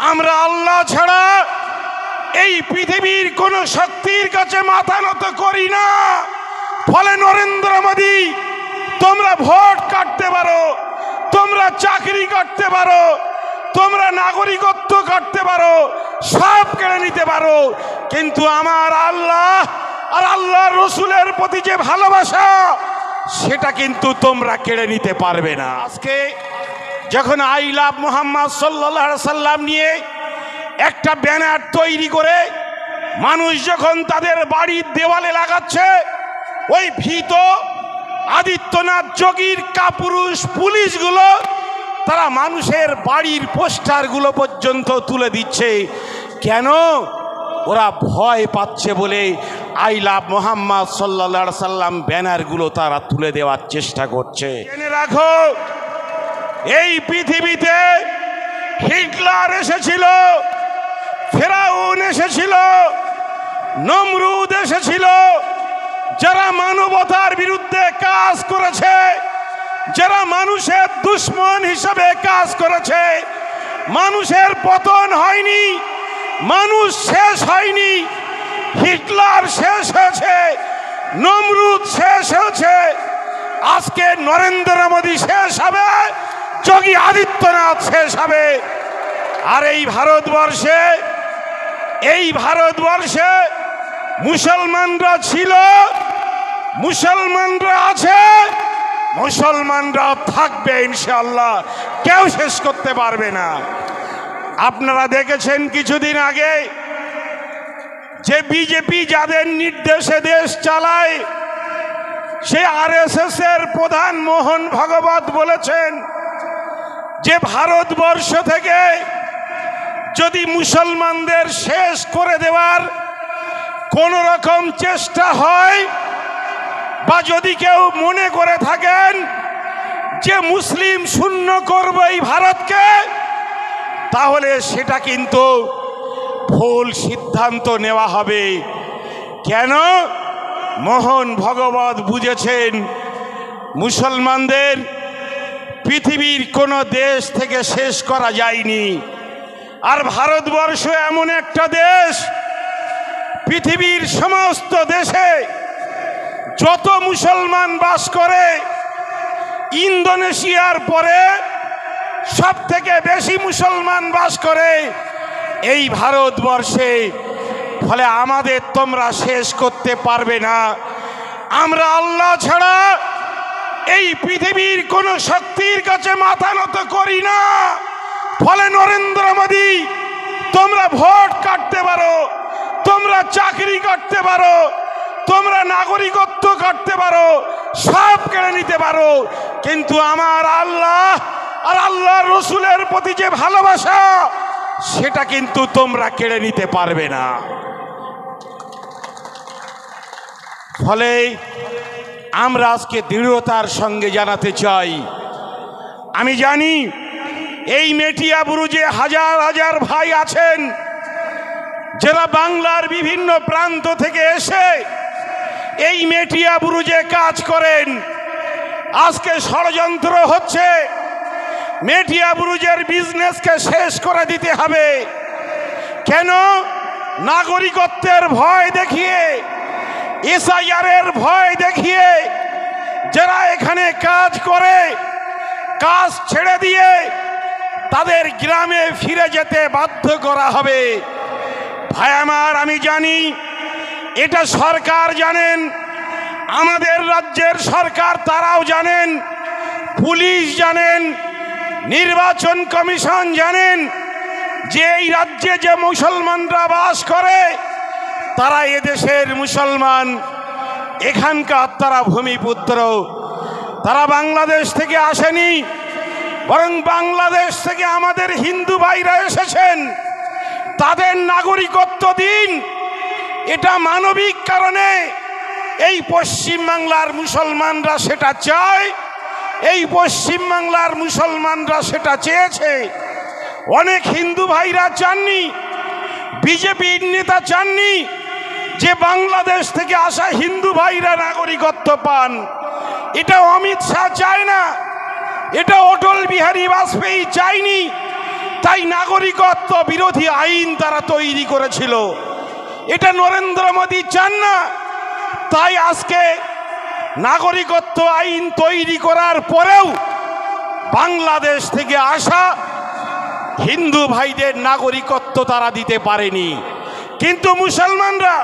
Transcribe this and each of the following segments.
আমরা আল্লাহ ছাড়া এই পৃথিবীর কোন শক্তির কাছে মাথা নত করি না। ফলে নরেন্দ্র মোদী, তোমরা ভোট কাটতে পারো, তোমরা চাকরি কাটতে পারো, তোমরা নাগরিকত্ব কাটতে পারো, সব কেড়ে নিতে পারো, কিন্তু আমার আল্লাহ আর আল্লাহ রসুলের প্রতি যে ভালোবাসা সেটা কিন্তু তোমরা কেড়ে নিতে পারবে না। আজকে যখন আই লাভ মোহাম্মদ সাল্লাল্লাহু আলাইহি সাল্লাম নিয়ে একটা ব্যানার তৈরি করে মানুষ যখন তাদের বাড়ির দেওয়ালে লাগাচ্ছে, ওই ভীত আদিত্যনাথ যোগীর কাপুরুষ পুলিশগুলো তারা মানুষের বাড়ির পোস্টারগুলো পর্যন্ত তুলে দিচ্ছে। কেন? ওরা ভয় পাচ্ছে বলে আই লাভ মোহাম্মদ সাল্লাল্লাহু আলাইহি সাল্লাম ব্যানারগুলো তারা তুলে দেওয়ার চেষ্টা করছে। জেনে রাখো, এই পৃথিবীতে হিটলার এসেছিল, ফেরাউন এসেছিল, নমরুদ এসেছিল, যারা মানবতার বিরুদ্ধে কাজ করেছে, যারা মানুষের দুশ্মন হিসেবে কাজ করেছে। মানুষের পতন হয়নি, মানুষ শেষ হয়নি। হিটলার শেষ হয়েছে, নমরুদ শেষ হয়েছে, আজকে নরেন্দ্র মোদী শেষ হবে, যোগী আদিত্যনাথ শেষ হবে। আর এই ভারতবর্ষে মুসলমানরা ছিল, মুসলমানরা আছে, মুসলমানরা থাকবে ইনশাআল্লাহ, কেউ শেষ করতে পারবে না। আপনারা দেখেছেন কিছুদিন আগে যে বিজেপি যাদের নির্দেশে দেশ চালায়, সে আরএসএস এর প্রধান মোহন ভাগবত বলেছেন যে ভারতবর্ষ থেকে যদি মুসলমানদের শেষ করে দেওয়ার কোন রকম চেষ্টা হয়, বা যদি কেউ মনে করে থাকেন যে মুসলিম শূন্য করবে এই ভারতকে, তাহলে সেটা কিন্তু ভুল সিদ্ধান্ত নেওয়া হবে। কেন? মোহন ভাগবত বুঝেছেন মুসলমানদের পৃথিবীর কোনো দেশ থেকে শেষ করা যায়নি। আর ভারতবর্ষ এমন একটা দেশ, পৃথিবীর সমস্ত দেশে যত মুসলমান বাস করে, ইন্দোনেশিয়ার পরে সব থেকে বেশি মুসলমান বাস করে এই ভারতবর্ষে। ফলে আমাদের তোমরা শেষ করতে পারবে না। আমরা আল্লাহ ছাড়া এই পৃথিবীর কোন শক্তির কাছে মাথা নত করি না। ফলে নরেন্দ্র মোদী, তোমরা ভোট কাটতে পারো, তোমরা চাকরি কাটতে পারো, তোমরা নাগরিকত্ব কাটতে পারো, সব কেড়ে নিতে পারো, কিন্তু আমার আল্লাহ আর আল্লাহ রসুলের প্রতি যে ভালোবাসা সেটা কিন্তু তোমরা কেড়ে নিতে পারবে না। ফলে আমরা আজকে দৃঢ়তার সঙ্গে জানাতে চাই, আমি জানি এই মেটিয়াবুরুজে হাজার হাজার ভাই আছেন যারা বাংলার বিভিন্ন প্রান্ত থেকে এসে এই মেটিয়াবুরুজে কাজ করেন। আজকে ষড়যন্ত্র হচ্ছে মেটিয়াবুরুজের বিজনেসকে শেষ করে দিতে হবে। কেন? নাগরিকত্বের ভয় দেখিয়ে, এসআইআরের ভয় দেখিয়ে যারা এখানে কাজ করে, কাজ ছেড়ে দিয়ে তাদের গ্রামে ফিরে যেতে বাধ্য করা হবে। ভাই আমার, আমি জানি এটা সরকার জানেন, আমাদের রাজ্যের সরকার তারাও জানেন, পুলিশ জানেন, নির্বাচন কমিশন জানেন যে এই রাজ্যে যে মুসলমানরা বাস করে তারা এদেশের মুসলমান, এখানকার তারা ভূমিপুত্র, তারা বাংলাদেশ থেকে আসেনি, বরং বাংলাদেশ থেকে আমাদের হিন্দু ভাইরা এসেছেন। তাদের নাগরিকত্ব দিন, এটা মানবিক কারণে এই পশ্চিমবাংলার মুসলমানরা সেটা চায়, এই পশ্চিমবাংলার মুসলমানরা সেটা চেয়েছে। অনেক হিন্দু ভাইরা চাননি, বিজেপির নেতা চাননি যে বাংলাদেশ থেকে আসা হিন্দু ভাইরা নাগরিকত্ব পান। এটা অমিত শাহ চায় না, এটা অটল বিহারী বাজপেয়ী চায়নি, তাই নাগরিকত্ব বিরোধী আইন তারা তৈরি করেছিল। এটা নরেন্দ্র মোদী চান না। তাই আজকে নাগরিকত্ব আইন তৈরি করার পরেও বাংলাদেশ থেকে আসা হিন্দু ভাইদের নাগরিকত্ব তারা দিতে পারেনি। কিন্তু মুসলমানরা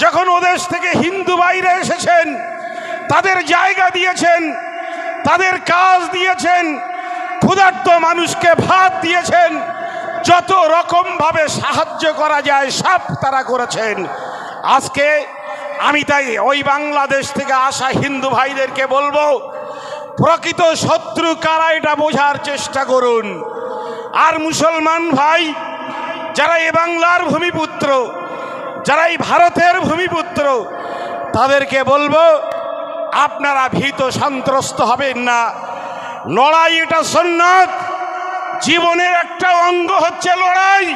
যখন ওদেশ থেকে হিন্দু ভাইরা এসেছেন, তাদের জায়গা দিয়েছেন, তাদের কাজ দিয়েছেন, ক্ষুধার্ত মানুষকে ভাত দিয়েছেন, যত রকমভাবে সাহায্য করা যায় সব তারা করেছেন। আজকে আমি তাই ওই বাংলাদেশ থেকে আসা হিন্দু ভাইদেরকে বলবো, প্রকৃত শত্রু কারা এটা বোঝার চেষ্টা করুন। আর মুসলমান ভাই যারা এ বাংলার ভূমিপুত্র, যারা এই ভারতের ভূমিপুত্র, তাদেরকে বলবো আপনারা ভীত সন্ত্রস্ত হবেন না। লড়াই এটা সুন্নাত, জীবনের একটা অঙ্গ হচ্ছে লড়াই।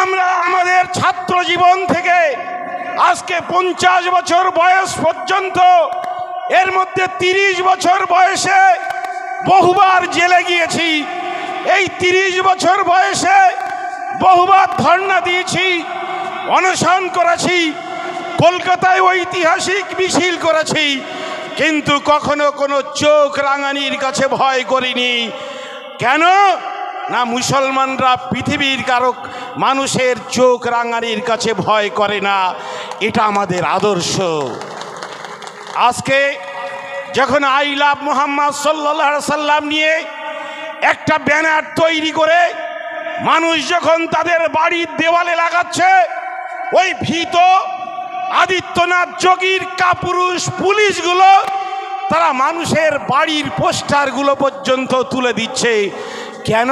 আমরা আমাদের ছাত্র জীবন থেকে আজকে 50 বছর বয়স পর্যন্ত, এর মধ্যে 30 বছর বয়সে বহুবার জেলে গিয়েছি। এই 30 বছর বয়সে বহুবার ধর্ণা দিয়েছি, অনশন করেছি, কলকাতায় ঐতিহাসিক মিছিল করেছি, কিন্তু কখনো কোনো চোখ রাঙানির কাছে ভয় করিনি। কেন না, মুসলমানরা পৃথিবীর কারো মানুষের চোখ রাঙানির কাছে ভয় করে না। এটা আমাদের আদর্শ। আজকে যখন আই লাভ মুহাম্মদ সাল্লাল্লাহু আলাইহি সাল্লাম নিয়ে একটা ব্যানার তৈরি করে মানুষ যখন তাদের বাড়ির দেওয়ালে লাগাচ্ছে, ওই ভীত আদিত্যনাথ যোগীর কাপুরুষ পুলিশগুলো তারা মানুষের বাড়ির পোস্টারগুলো পর্যন্ত তুলে দিচ্ছে। কেন?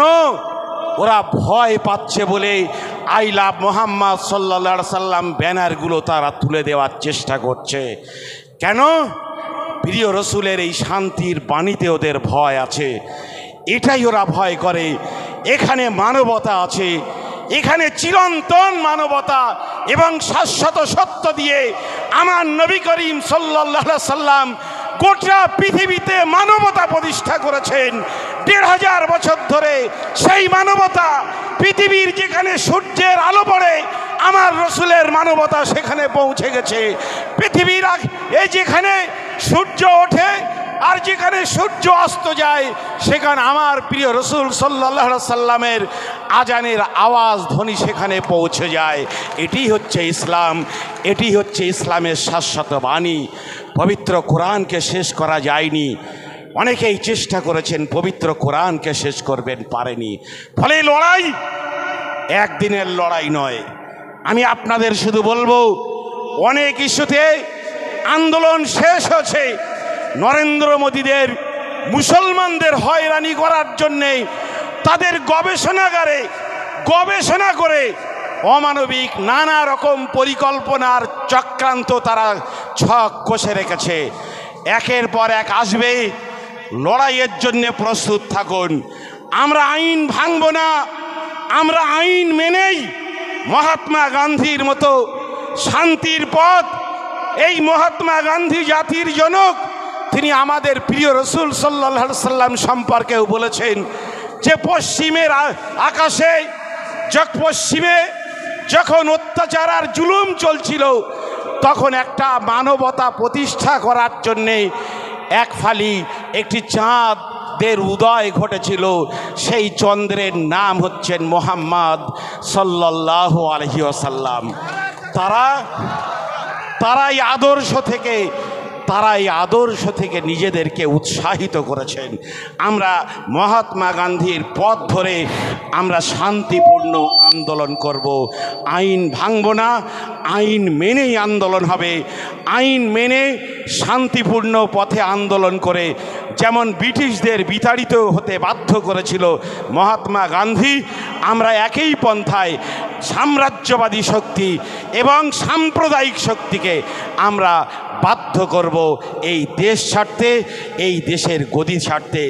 ওরা ভয় পাচ্ছে বলে আই লাভ মুহাম্মদ সাল্লাল্লাহু আলাইহি সাল্লাম ব্যানারগুলো তারা তুলে দেওয়ার চেষ্টা করছে। কেন? প্রিয় রসুলের এই শান্তির বাণীতে ওদের ভয় আছে, এটাই ওরা ভয় করে। এখানে মানবতা আছে, এখানে চিরন্তন মানবতা এবং শাশ্বত সত্য দিয়ে আমার নবী করিম সাল্লাল্লাহু আলাইহি সাল্লাম গোটা পৃথিবীতে মানবতা প্রতিষ্ঠা করেছেন ১৫০০ বছর ধরে। সেই মানবতা পৃথিবীর যেখানে সূর্যের আলো পড়ে, আমার রসুলের মানবতা সেখানে পৌঁছে গেছে। পৃথিবীর এই যেখানে সূর্য ওঠে আর যেখানে সূর্য অস্ত যায়, সেখানে আমার প্রিয় রসুল সাল্লাল্লাহু আলাইহি সাল্লামের আজানের আওয়াজ ধ্বনি সেখানে পৌঁছে যায়। এটি হচ্ছে ইসলাম, এটি হচ্ছে ইসলামের শাশ্বত বাণী। পবিত্র কোরআনকে শেষ করা যায়নি। অনেকেই চেষ্টা করেছেন পবিত্র কোরআনকে শেষ করবেন, পারেনি। ফলে লড়াই একদিনের লড়াই নয়। আমি আপনাদের শুধু বলবো, অনেক ইস্যুতে আন্দোলন শেষ হচ্ছে। নরেন্দ্র মোদীদের মুসলমানদের হয়রানি করার জন্যে তাদের গবেষণাগারে গবেষণা করে অমানবিক নানা রকম পরিকল্পনার চক্রান্ত তারা ছক কষে রেখেছে। একের পর এক আসবে, লড়াইয়ের জন্য প্রস্তুত থাকুন। আমরা আইন ভাঙব না, আমরা আইন মেনেই মহাত্মা গান্ধীর মতো শান্তির পথ। এই মহাত্মা গান্ধী জাতির জনক, তিনি আমাদের প্রিয় রসুল সাল্লাল্লাহু আলাইহি সাল্লাম সম্পর্কেও বলেছেন যে পশ্চিমের আকাশে পশ্চিমে যখন অত্যাচার আর জুলুম চলছিল, তখন একটা মানবতা প্রতিষ্ঠা করার জন্যে এক ফালি একটি চাঁদের উদয় ঘটেছিল। সেই চন্দ্রের নাম হচ্ছেন মুহাম্মদ সাল্লাল্লাহু আলাইহি ওয়াসাল্লাম। তারাই আদর্শ থেকে নিজেদেরকে উৎসাহিত করেছেন। আমরা মহাত্মা গান্ধীর পথ ধরে আমরা শান্তিপূর্ণ আন্দোলন করব। আইন ভাঙব না, আইন মেনেই আন্দোলন হবে। আইন মেনে শান্তিপূর্ণ পথে আন্দোলন করে যেমন ব্রিটিশদের বিতাড়িত হতে বাধ্য করেছিল মহাত্মা গান্ধী, আমরা একই পন্থায় সাম্রাজ্যবাদী শক্তি এবং সাম্প্রদায়িক শক্তিকে আমরা বাধ্য করব এই দেশ ছাড়তে, এই দেশের গদি ছাড়তে।